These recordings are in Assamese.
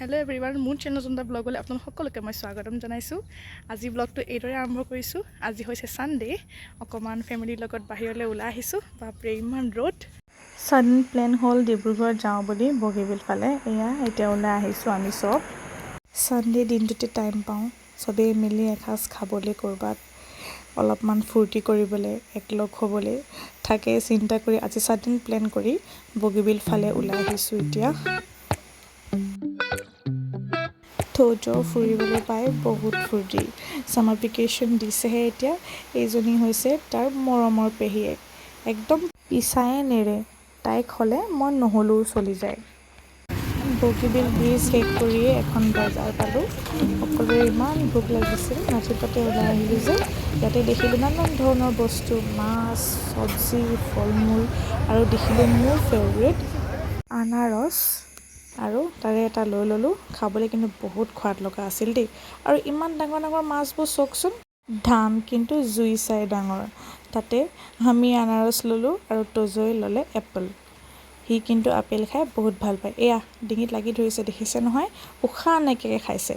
হেল্ল' এভৰিৱান, মোৰ চেনেল জনতা ব্লগলৈ আপোনালোক সকলোকে মই স্বাগতম জনাইছোঁ। আজি ব্লগটো এইদৰে আৰম্ভ কৰিছোঁ। আজি হৈছে ছানডে, অকণমান ফেমিলিৰ লগত বাহিৰলৈ ওলাই আহিছোঁ। বাপৰে ইমান ৰ'দ। ছাডেন প্লেন হ'ল ডিব্ৰুগড় যাওঁ বুলি বগীবিল ফালে। এতিয়া ওলাই আহিছোঁ আমি চব। ছানডে দিনটোতে টাইম পাওঁ, চবেই মিলি এসাঁজ খাবলৈ ক'ৰবাত অলপমান ফূৰ্তি কৰিবলৈ, একলগ হ'বলৈ থাকে চিন্তা কৰি আজি ছাডেন প্লেন কৰি বগীবিল ফালে ওলাই আহিছোঁ। এতিয়া থৌজৌ ফুৰিবলৈ পাই বহুত ফূৰ্তি। ছামাৰ ভেকেশ্যন দিছেহে এতিয়া। এইজনী হৈছে তাৰ মৰমৰ পেহীয়েক, একদম পিছায়ে নেৰে। তাইক হ'লে মই নহ'লেও চলি যায়। বগীবিল ব্ৰিজ শেষ কৰিয়ে এখন বজাৰ পালোঁ। সকলোৰে ইমান ভোক লাগিছিল, ৰাতিপুৱাতে ওলাই আহিলোঁ যে ইয়াতে দেখিলোঁ নানান ধৰণৰ বস্তু, মাছ, চব্জি, ফল মূল আৰু দেখিলোঁ মোৰ ফেভৰেট আনাৰস, আৰু তাৰে এটা লৈ ল'লোঁ। খাবলৈ কিন্তু বহুত সোৱাদ লগা আছিল দেই। আৰু ইমান ডাঙৰ ডাঙৰ মাছবোৰ চাওকচোন, দাম কিন্তু জুই চাই ডাঙৰ। তাতে আমি আনাৰস ল'লোঁ আৰু তজৈ ল'লে এপল। সি কিন্তু আপেল খাই বহুত ভাল পায়। এয়া ডিঙিত লাগি ধৰিছে, দেখিছে নহয়, উশাহ নাইকিয়াকৈ খাইছে।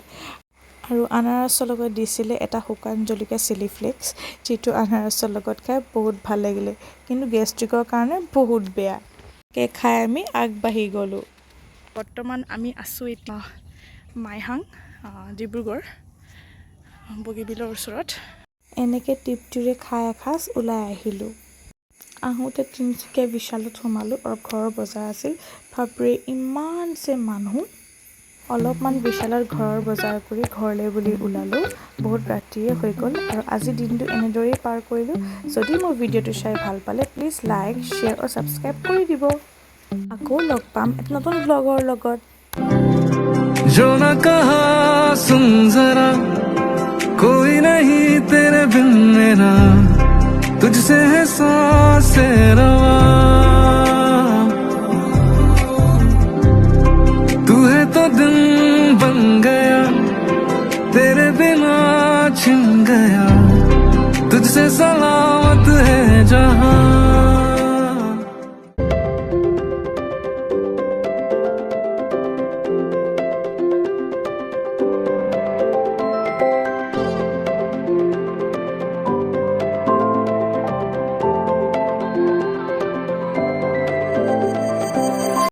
আৰু আনাৰসৰ লগত দিছিলে এটা শুকান জলকীয়া চিলি ফ্লেক্স, যিটো আনাৰসৰ লগত খাই বহুত ভাল লাগিলে, কিন্তু গেষ্ট্ৰিকৰ কাৰণে বহুত বেয়া। খাই আমি আগবাঢ়ি গ'লোঁ। বৰ্তমান আমি আছোঁ এতিয়া মাইহাং, ডিব্ৰুগড় বগীবিলৰ ওচৰত। এনেকৈ টিপটোৰে খাই এসাঁজ ওলাই আহিলোঁ। আহোঁতে তিনিচুকীয়া বিশালত সোমালোঁ আৰু ঘৰৰ বজাৰ আছিল। বাপৰে ইমান যে মানুহ। অলপমান বিশালত ঘৰৰ বজাৰ কৰি ঘৰলৈ বুলি ওলালোঁ। বহুত ৰাতিয়ে হৈ গ'ল আৰু আজিৰ দিনটো এনেদৰেই পাৰ কৰিলোঁ। যদি মোৰ ভিডিঅ'টো চাই ভাল পালে প্লিজ লাইক, শ্বেয়াৰ আৰু ছাবস্ক্ৰাইব কৰি দিব। আকৌ লগ পাম এক নতুন ব্লগৰ লগত। जो न कहा सुन जरा, कोई नहीं तेरे बिन मेरा, तुझसे है सांसें रवा, तू है तो दिन बन गया, तेरे बिना छिन गया, तुझसे सलामत है जहां।